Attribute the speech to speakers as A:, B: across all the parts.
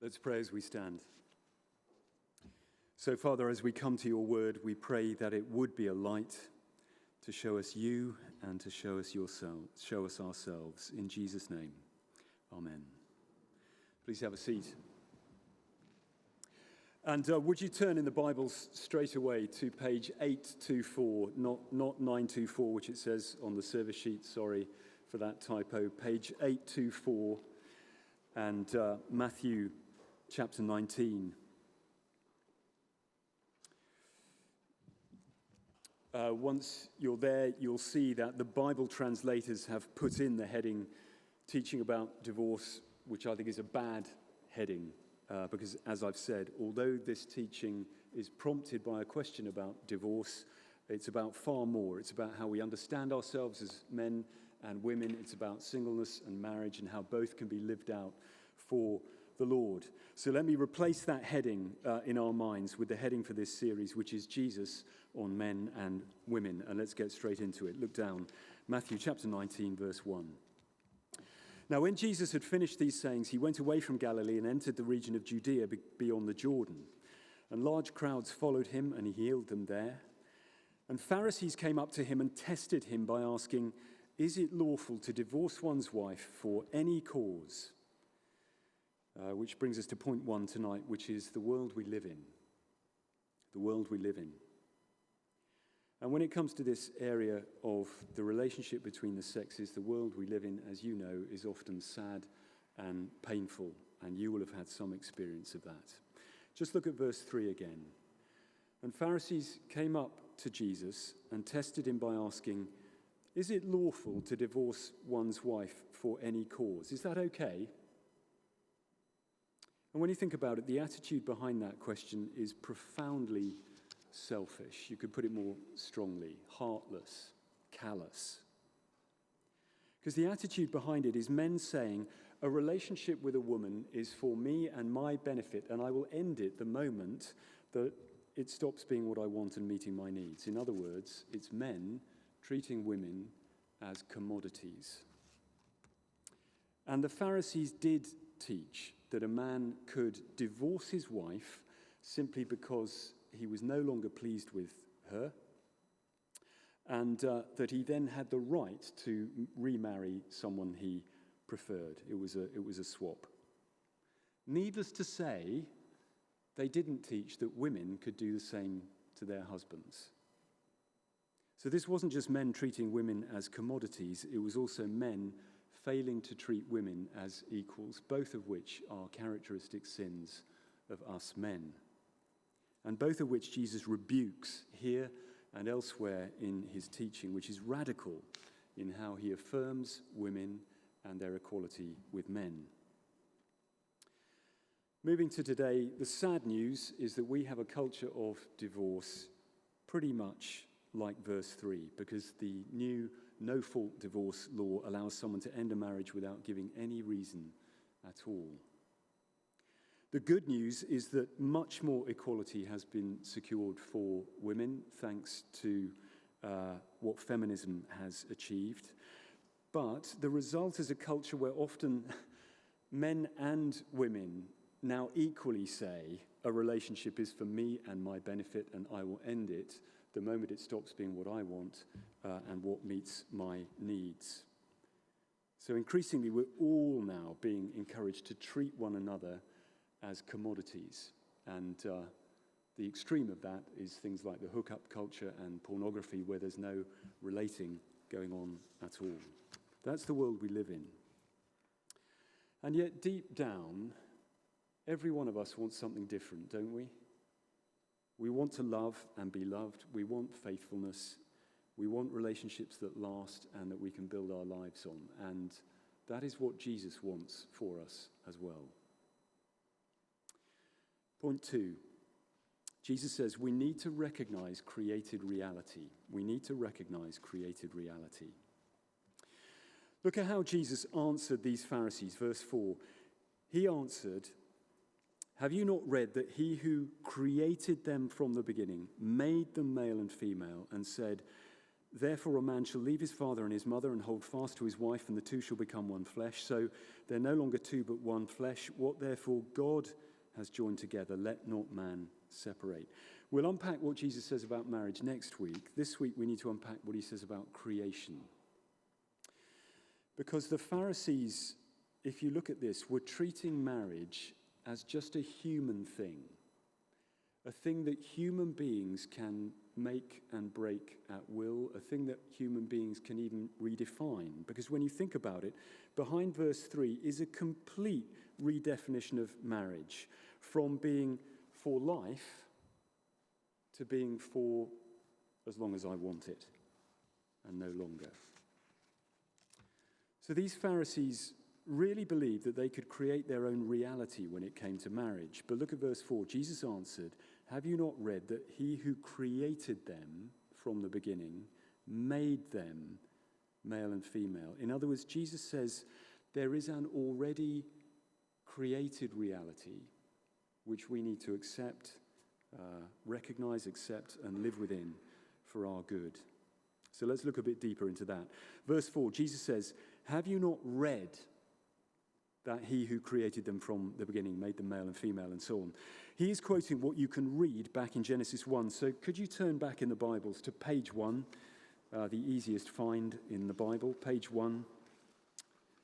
A: Let's pray as we stand. So, Father, as we come to your word, we pray that it would be a light to show us you and to show us ourselves. In Jesus' name, amen. Please have a seat. And would you turn in the Bibles straight away to page 824, not 924, which it says on the service sheet. Sorry for that typo. Page 824 and Matthew chapter 19. Once you're there, you'll see that the Bible translators have put in the heading, teaching about divorce, which I think is a bad heading, because as I've said, although this teaching is prompted by a question about divorce, it's about far more. It's about how we understand ourselves as men and women. It's about singleness and marriage and how both can be lived out for the Lord. So let me replace that heading in our minds with the heading for this series, which is Jesus on men and women. And let's get straight into it. Look down, Matthew chapter 19, verse 1. Now, when Jesus had finished these sayings, he went away from Galilee and entered the region of Judea beyond the Jordan. And large crowds followed him, and he healed them there. And Pharisees came up to him and tested him by asking, "Is it lawful to divorce one's wife for any cause?" Which brings us to point one tonight, which is the world we live in. The world we live in. And when it comes to this area of the relationship between the sexes, the world we live in, as you know, is often sad and painful, and you will have had some experience of that. Just look at verse 3 again. And Pharisees came up to Jesus and tested him by asking, "Is it lawful to divorce one's wife for any cause?" Is that okay? And when you think about it, the attitude behind that question is profoundly selfish. You could put it more strongly, heartless, callous. Because the attitude behind it is men saying, a relationship with a woman is for me and my benefit, and I will end it the moment that it stops being what I want and meeting my needs. In other words, it's men treating women as commodities. And the Pharisees did teach that a man could divorce his wife simply because he was no longer pleased with her, and that he then had the right to remarry someone he preferred. It was a swap. Needless to say, they didn't teach that women could do the same to their husbands. So this wasn't just men treating women as commodities, it was also men failing to treat women as equals, both of which are characteristic sins of us men, and both of which Jesus rebukes here and elsewhere in his teaching, which is radical in how he affirms women and their equality with men. Moving to today, the sad news is that we have a culture of divorce pretty much like verse 3, because the new no-fault divorce law allows someone to end a marriage without giving any reason at all. The good news is that much more equality has been secured for women, thanks to what feminism has achieved. But the result is a culture where often men and women now equally say, a relationship is for me and my benefit, and I will end it the moment it stops being what I want and what meets my needs. So increasingly, we're all now being encouraged to treat one another as commodities. And the extreme of that is things like the hookup culture and pornography, where there's no relating going on at all. That's the world we live in. And yet, deep down, every one of us wants something different, don't we? We want to love and be loved. We want faithfulness. We want relationships that last and that we can build our lives on. And that is what Jesus wants for us as well. Point 2. Jesus says we need to recognize created reality. We need to recognize created reality. Look at how Jesus answered these Pharisees. Verse 4. He answered, "Have you not read that he who created them from the beginning made them male and female and said, Therefore a man shall leave his father and his mother and hold fast to his wife, and the two shall become one flesh. So they're no longer two but one flesh. What therefore God has joined together, let not man separate. We'll unpack what Jesus says about marriage next week. This week we need to unpack what he says about creation. Because the Pharisees, if you look at this, were treating marriage as just a human thing. A thing that human beings can make and break at will, a thing that human beings can even redefine. Because when you think about it, behind verse 3 is a complete redefinition of marriage, from being for life to being for as long as I want it, and no longer. So these Pharisees really believed that they could create their own reality when it came to marriage. But look at verse 4. Jesus answered, "Have you not read that he who created them from the beginning made them male and female?" In other words, Jesus says there is an already created reality which we need to accept, recognize, accept, and live within for our good. So let's look a bit deeper into that. Verse 4, Jesus says, "Have you not read that he who created them from the beginning made them male and female," and so on. He is quoting what you can read back in Genesis 1. So could you turn back in the Bibles to page 1, the easiest find in the Bible, page 1,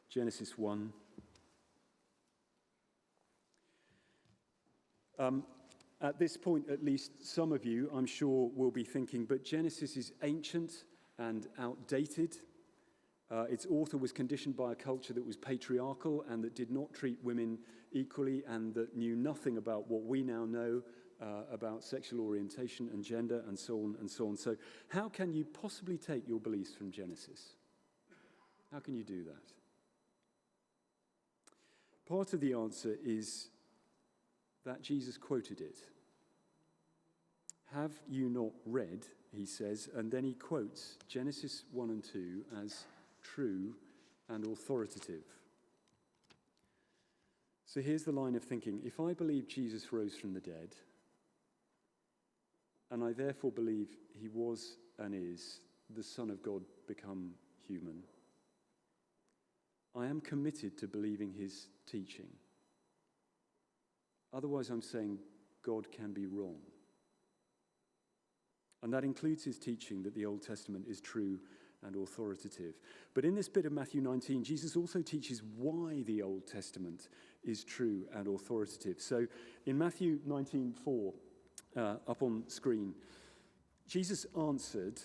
A: Genesis 1. At this point, at least some of you, I'm sure, will be thinking, but Genesis is ancient and outdated. Its author was conditioned by a culture that was patriarchal and that did not treat women equally and that knew nothing about what we now know about sexual orientation and gender and so on and so on. So how can you possibly take your beliefs from Genesis? How can you do that? Part of the answer is that Jesus quoted it. "Have you not read," he says, and then he quotes Genesis 1 and 2 as true and authoritative. So here's the line of thinking. If I believe Jesus rose from the dead, and I therefore believe he was and is the Son of God become human, I am committed to believing his teaching. Otherwise, I'm saying God can be wrong. And that includes his teaching that the Old Testament is true and authoritative. But in this bit of Matthew 19, Jesus also teaches why the Old Testament is true and authoritative. So in Matthew 19:4, up on screen, Jesus answered,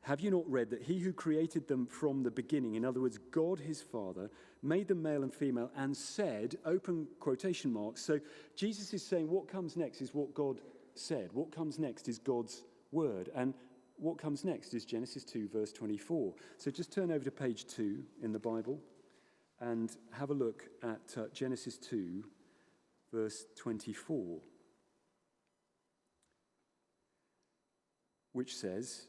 A: "Have you not read that he who created them from the beginning," in other words, God his Father, "made them male and female and said," open quotation marks. So Jesus is saying what comes next is what God said. What comes next is God's word. And what comes next is Genesis 2, verse 24. So just turn over to page 2 in the Bible and have a look at Genesis 2, verse 24, which says,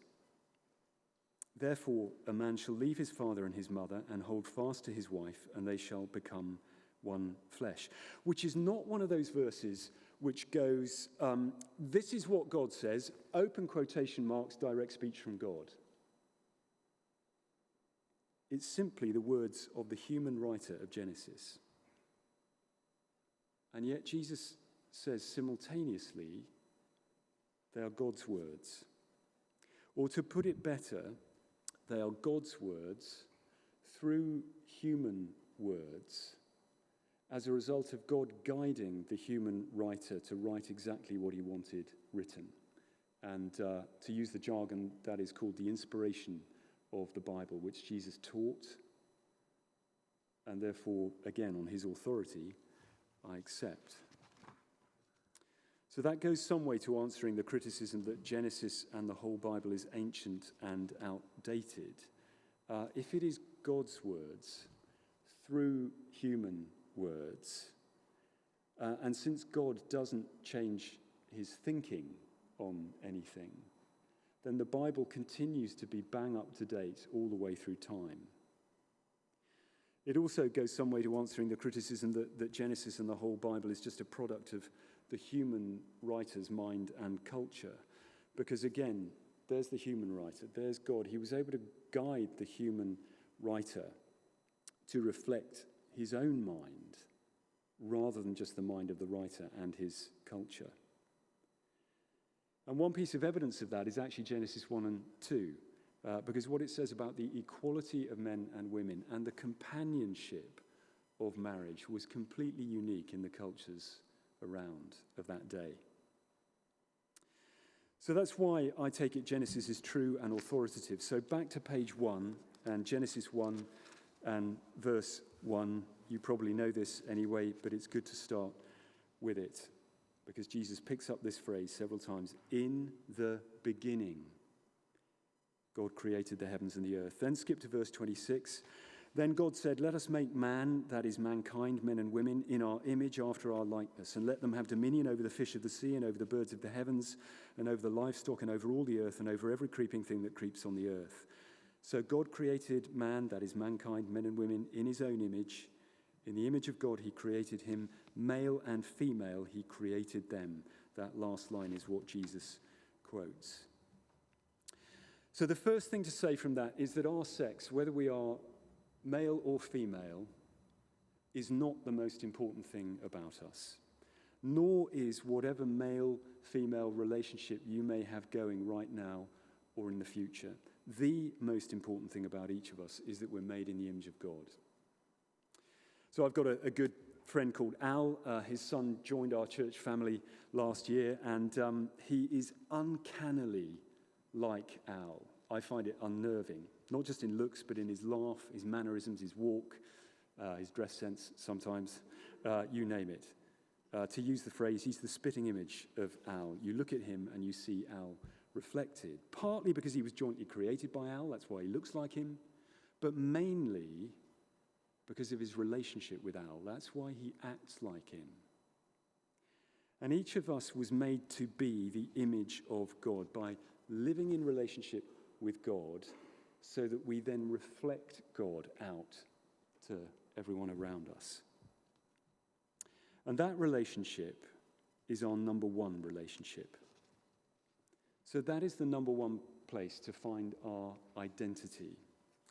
A: "Therefore a man shall leave his father and his mother and hold fast to his wife, and they shall become one flesh," which is not one of those verses which goes, this is what God says, open quotation marks, direct speech from God. It's simply the words of the human writer of Genesis. And yet Jesus says simultaneously, they are God's words. Or to put it better, they are God's words through human words, as a result of God guiding the human writer to write exactly what he wanted written. And to use the jargon, that is called the inspiration of the Bible, which Jesus taught. And therefore, again, on his authority, I accept. So that goes some way to answering the criticism that Genesis and the whole Bible is ancient and outdated. If it is God's words through human words, and since God doesn't change his thinking on anything, then the Bible continues to be bang up to date all the way through time. It also goes some way to answering the criticism that Genesis and the whole Bible is just a product of the human writer's mind and culture. Because again, there's the human writer, there's God. He was able to guide the human writer to reflect his own mind rather than just the mind of the writer and his culture. And one piece of evidence of that is actually Genesis 1 and 2, because what it says about the equality of men and women and the companionship of marriage was completely unique in the cultures around of that day. So that's why I take it Genesis is true and authoritative. So back to page 1 and Genesis 1 and verse 1. You probably know this anyway, but it's good to start with it because Jesus picks up this phrase several times. In the beginning, God created the heavens and the earth. Then skip to verse 26. Then God said, let us make man, that is mankind, men and women, in our image after our likeness, and let them have dominion over the fish of the sea and over the birds of the heavens and over the livestock and over all the earth and over every creeping thing that creeps on the earth. So God created man, that is mankind, men and women, in his own image. In the image of God he created him, male and female he created them. That last line is what Jesus quotes. So the first thing to say from that is that our sex, whether we are male or female, is not the most important thing about us, nor is whatever male-female relationship you may have going right now or in the future. The most important thing about each of us is that we're made in the image of God. So I've got a good friend called Al. His son joined our church family last year, and he is uncannily like Al. I find it unnerving, not just in looks, but in his laugh, his mannerisms, his walk, his dress sense sometimes, you name it. To use the phrase, he's the spitting image of Al. You look at him and you see Al reflected, partly because he was jointly created by Al, that's why he looks like him, but mainly because of his relationship with Al. That's why he acts like him. And each of us was made to be the image of God by living in relationship with God so that we then reflect God out to everyone around us. And that relationship is our number one relationship. So that is the number one place to find our identity.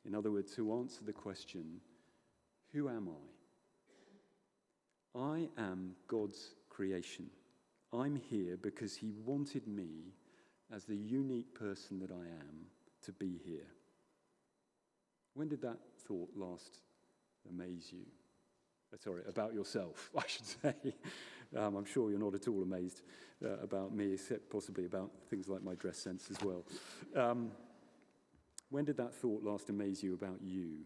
A: In other words, to answer the question, who am I? I am God's creation. I'm here because he wanted me as the unique person that I am to be here. When did that thought last amaze you? Sorry, about yourself, I should say. I'm sure you're not at all amazed about me, except possibly about things like my dress sense as well. When did that thought last amaze you about you?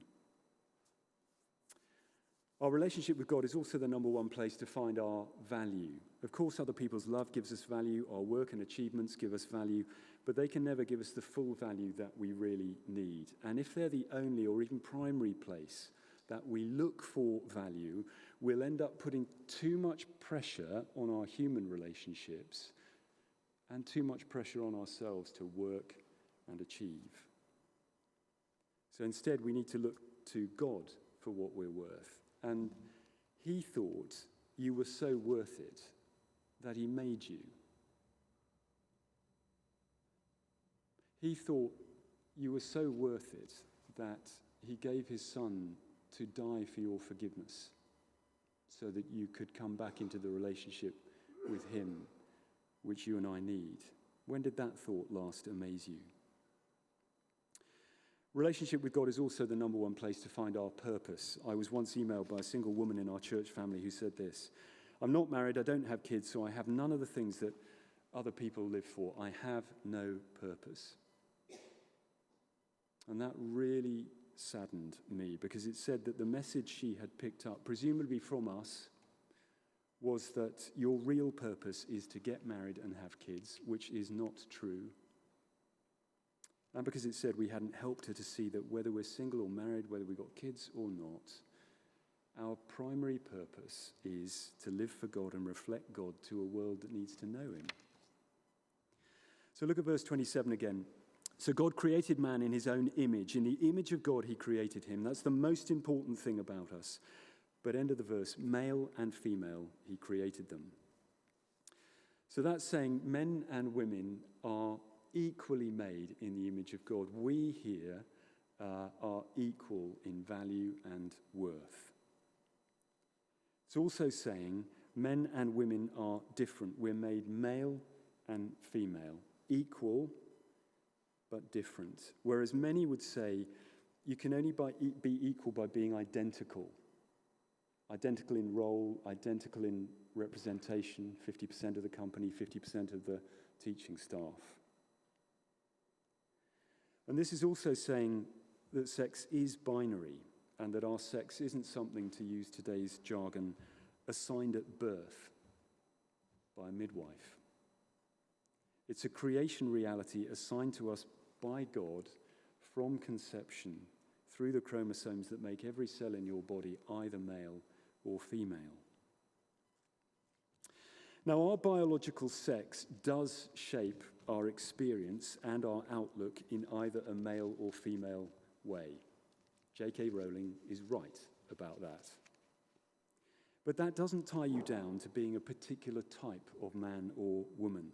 A: Our relationship with God is also the number one place to find our value. Of course, other people's love gives us value, our work and achievements give us value, but they can never give us the full value that we really need. And if they're the only or even primary place that we look for value, we'll end up putting too much pressure on our human relationships and too much pressure on ourselves to work and achieve. So instead, we need to look to God for what we're worth. And he thought you were so worth it that he made you. He thought you were so worth it that he gave his son to die for your forgiveness so that you could come back into the relationship with him, which you and I need. When did that thought last amaze you? Relationship with God is also the number one place to find our purpose. I was once emailed by a single woman in our church family who said this: I'm not married, I don't have kids, so I have none of the things that other people live for. I have no purpose. And that really saddened me, because it said that the message she had picked up, presumably from us, was that your real purpose is to get married and have kids, which is not true. And because it said we hadn't helped her to see that whether we're single or married, whether we've got kids or not, our primary purpose is to live for God and reflect God to a world that needs to know him. So look at verse 27 again. So God created man in his own image. In the image of God, he created him. That's the most important thing about us. But end of the verse, male and female, he created them. So that's saying men and women are equally made in the image of God. We here are equal in value and worth. It's also saying men and women are different. We're made male and female, equal but different. Whereas many would say you can only be equal by being identical. Identical in role, identical in representation, 50% of the company, 50% of the teaching staff. And this is also saying that sex is binary and that our sex isn't something, to use today's jargon, assigned at birth by a midwife. It's a creation reality assigned to us by God from conception through the chromosomes that make every cell in your body either male or female. Now, our biological sex does shape our experience and our outlook in either a male or female way. J.K. Rowling is right about that. But that doesn't tie you down to being a particular type of man or woman,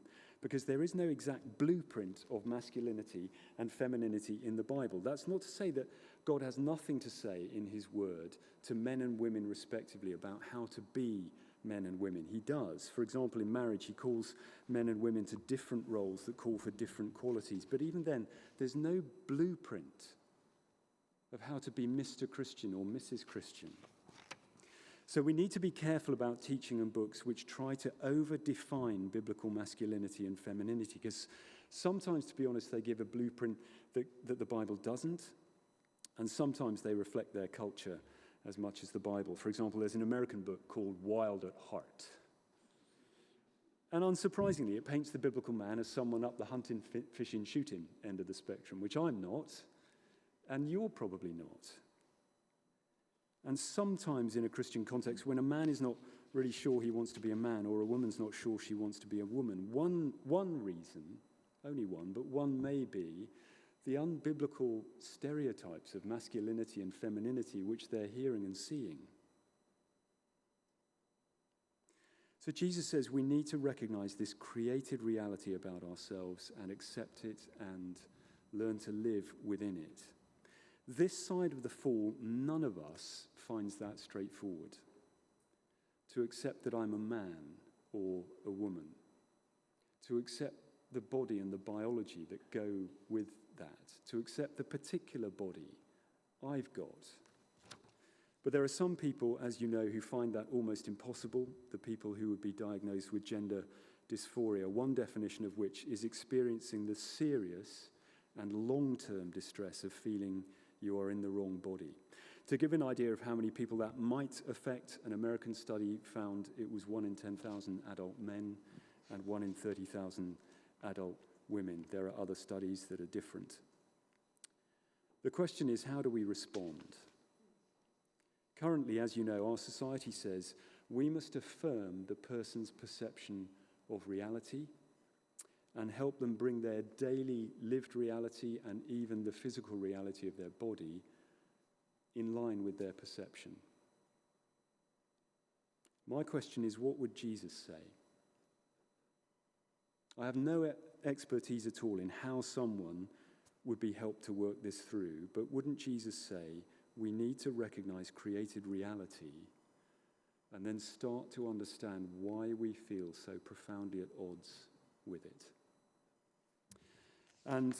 A: because there is no exact blueprint of masculinity and femininity in the Bible. That's not to say that God has nothing to say in his word to men and women respectively about how to be men and women. He does. For example, in marriage, he calls men and women to different roles that call for different qualities. But even then, there's no blueprint of how to be Mr. Christian or Mrs. Christian. So we need to be careful about teaching and books which try to over-define biblical masculinity and femininity, because sometimes, to be honest, they give a blueprint that the Bible doesn't, and sometimes they reflect their culture as much as the Bible. For example, there's an American book called Wild at Heart. And unsurprisingly, it paints the biblical man as someone up the hunting, fishing, shooting end of the spectrum, which I'm not, and you're probably not. And sometimes in a Christian context, when a man is not really sure he wants to be a man, or a woman's not sure she wants to be a woman, one reason, only one, but one may be the unbiblical stereotypes of masculinity and femininity which they're hearing and seeing. So Jesus says we need to recognize this created reality about ourselves and accept it and learn to live within it. This side of the fall, none of us finds that straightforward. To accept that I'm a man or a woman. To accept the body and the biology that go with that. To accept the particular body I've got. But there are some people, as you know, who find that almost impossible, the people who would be diagnosed with gender dysphoria, one definition of which is experiencing the serious and long-term distress of feeling you are in the wrong body. To give an idea of how many people that might affect, an American study found it was 1 in 10,000 adult men and 1 in 30,000 adult women. There are other studies that are different. The question is, how do we respond? Currently, as you know, our society says we must affirm the person's perception of reality and help them bring their daily lived reality and even the physical reality of their body in line with their perception. My question is, what would Jesus say? I have no expertise at all in how someone would be helped to work this through, but wouldn't Jesus say we need to recognize created reality and then start to understand why we feel so profoundly at odds with it? And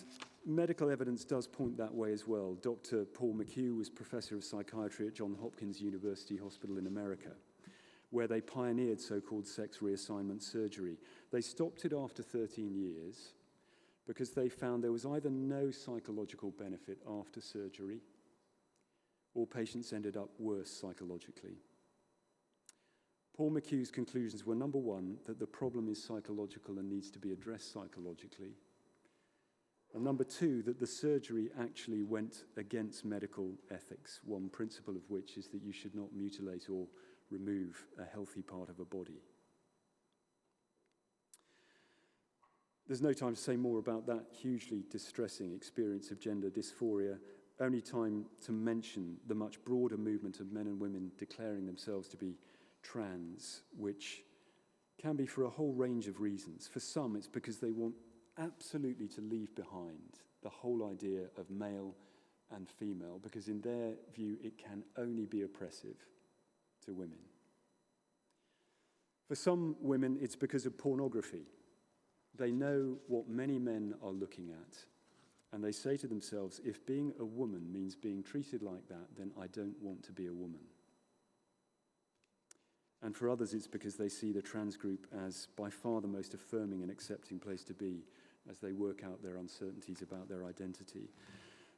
A: medical evidence does point that way as well. Dr. Paul McHugh was professor of psychiatry at Johns Hopkins University Hospital in America, where they pioneered so-called sex reassignment surgery. They stopped it after 13 years because they found there was either no psychological benefit after surgery or patients ended up worse psychologically. Paul McHugh's conclusions were, number one, that the problem is psychological and needs to be addressed psychologically. And number two, that the surgery actually went against medical ethics, one principle of which is that you should not mutilate or remove a healthy part of a body. There's no time to say more about that hugely distressing experience of gender dysphoria, only time to mention the much broader movement of men and women declaring themselves to be trans, which can be for a whole range of reasons. For some, it's because they want absolutely to leave behind the whole idea of male and female, because in their view it can only be oppressive to women. For some women, it's because of pornography. They know what many men are looking at, and they say to themselves, if being a woman means being treated like that, then I don't want to be a woman. And for others, it's because they see the trans group as by far the most affirming and accepting place to be as they work out their uncertainties about their identity.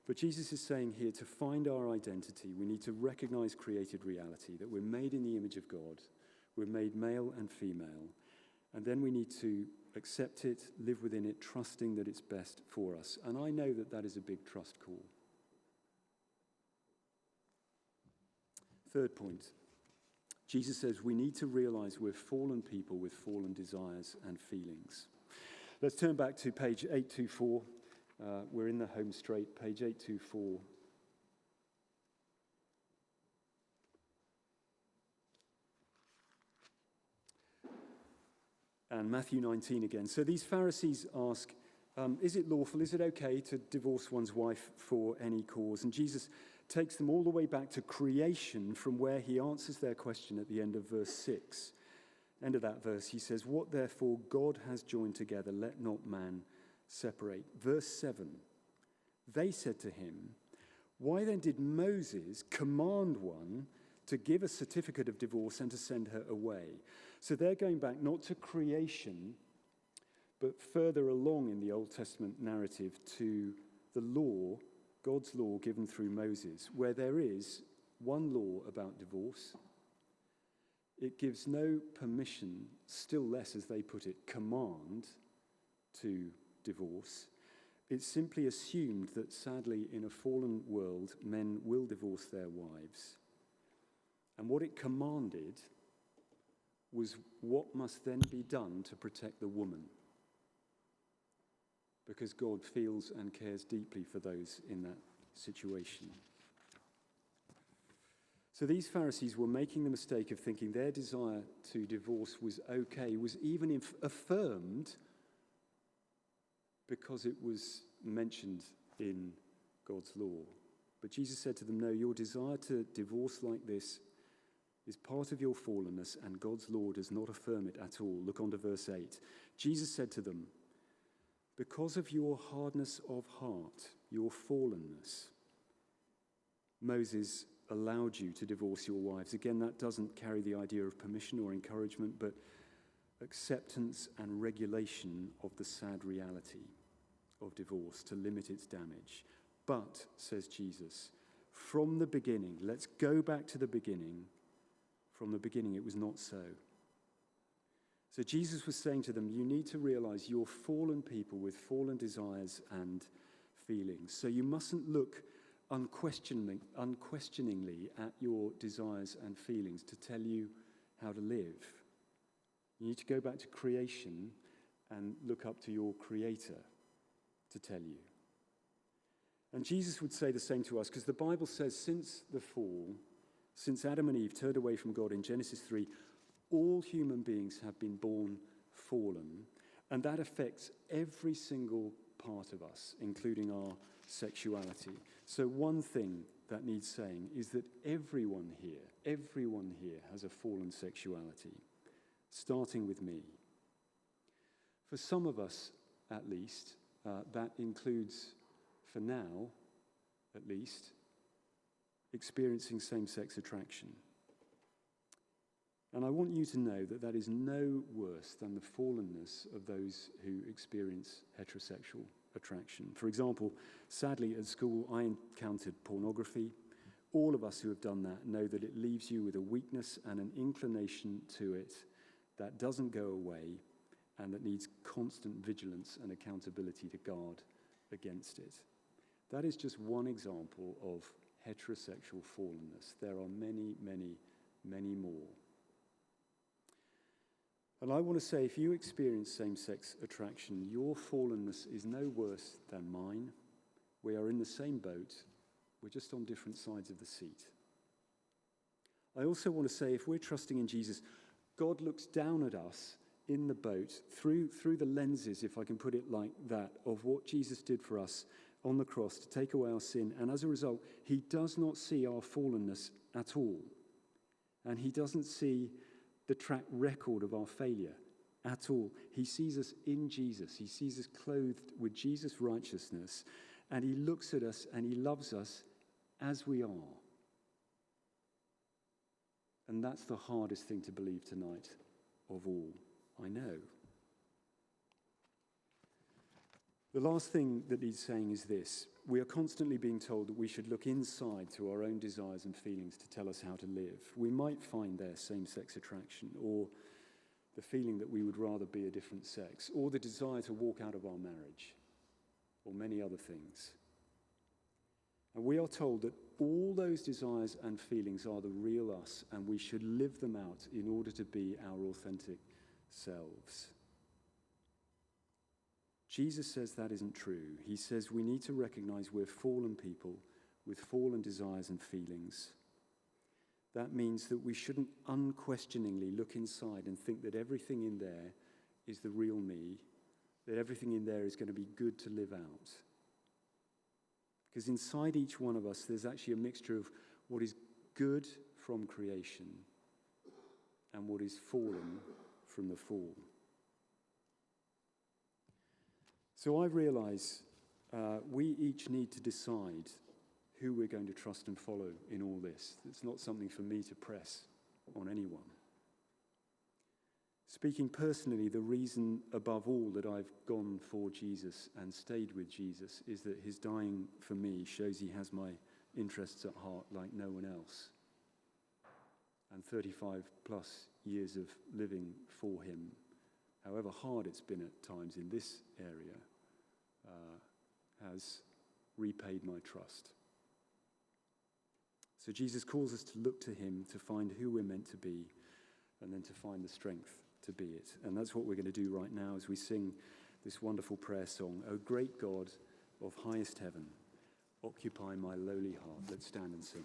A: But Jesus is saying here, to find our identity, we need to recognize created reality, that we're made in the image of God, we're made male and female, and then we need to accept it, live within it, trusting that it's best for us. And I know that that is a big trust call. Third point, Jesus says we need to realize we're fallen people with fallen desires and feelings. Let's turn back to page 824. We're in the home straight, page 824. And Matthew 19 again. So these Pharisees ask, is it lawful, is it okay to divorce one's wife for any cause? And Jesus takes them all the way back to creation, from where he answers their question at the end of verse 6. End of that verse, he says, what therefore God has joined together, let not man separate. Verse 7, they said to him, why then did Moses command one to give a certificate of divorce and to send her away? So they're going back not to creation, but further along in the Old Testament narrative to the law, God's law given through Moses, where there is one law about divorce. It gives no permission, still less, as they put it, command to divorce. It's simply assumed that, sadly, in a fallen world, men will divorce their wives. And what it commanded was what must then be done to protect the woman, because God feels and cares deeply for those in that situation. So these Pharisees were making the mistake of thinking their desire to divorce was okay, was even affirmed because it was mentioned in God's law. But Jesus said to them, no, your desire to divorce like this is part of your fallenness, and God's law does not affirm it at all. Look on to verse 8. Jesus said to them, because of your hardness of heart, your fallenness, Moses allowed you to divorce your wives. Again, that doesn't carry the idea of permission or encouragement, but acceptance and regulation of the sad reality of divorce to limit its damage. But, says Jesus, from the beginning, let's go back to the beginning. From the beginning, it was not so. So Jesus was saying to them, you need to realize you're fallen people with fallen desires and feelings. So you mustn't look unquestioningly at your desires and feelings to tell you how to live. You need to go back to creation and look up to your Creator to tell you. And Jesus would say the same to us, because the Bible says since the fall, since Adam and Eve turned away from God in Genesis 3, all human beings have been born fallen, and that affects every single part of us, including our sexuality. So one thing that needs saying is that everyone here has a fallen sexuality, starting with me. For some of us, at least, that includes, for now, at least, experiencing same-sex attraction. And I want you to know that that is no worse than the fallenness of those who experience heterosexual attraction. For example, sadly at school I encountered pornography. All of us who have done that know that it leaves you with a weakness and an inclination to it that doesn't go away and that needs constant vigilance and accountability to guard against it. That is just one example of heterosexual fallenness. There are many, many, many more. And I want to say, if you experience same-sex attraction, your fallenness is no worse than mine. We are in the same boat. We're just on different sides of the seat. I also want to say, if we're trusting in Jesus, God looks down at us in the boat through the lenses, if I can put it like that, of what Jesus did for us on the cross to take away our sin. And as a result, he does not see our fallenness at all. And he doesn't see the track record of our failure at all. He sees us in Jesus. He sees us clothed with Jesus' righteousness. And he looks at us and he loves us as we are. And that's the hardest thing to believe tonight of all, I know. The last thing that he's saying is this. We are constantly being told that we should look inside to our own desires and feelings to tell us how to live. We might find there same-sex attraction, or the feeling that we would rather be a different sex, or the desire to walk out of our marriage, or many other things. And we are told that all those desires and feelings are the real us, and we should live them out in order to be our authentic selves. Jesus says that isn't true. He says we need to recognize we're fallen people with fallen desires and feelings. That means that we shouldn't unquestioningly look inside and think that everything in there is the real me, that everything in there is going to be good to live out. Because inside each one of us, there's actually a mixture of what is good from creation and what is fallen from the fall. So I realize we each need to decide who we're going to trust and follow in all this. It's not something for me to press on anyone. Speaking personally, the reason above all that I've gone for Jesus and stayed with Jesus is that his dying for me shows he has my interests at heart like no one else. And 35 plus years of living for him, however hard it's been at times in this area, has repaid my trust. So Jesus calls us to look to him, to find who we're meant to be, and then to find the strength to be it. And that's what we're going to do right now as we sing this wonderful prayer song, O great God of highest heaven, occupy my lowly heart. Let's stand and sing.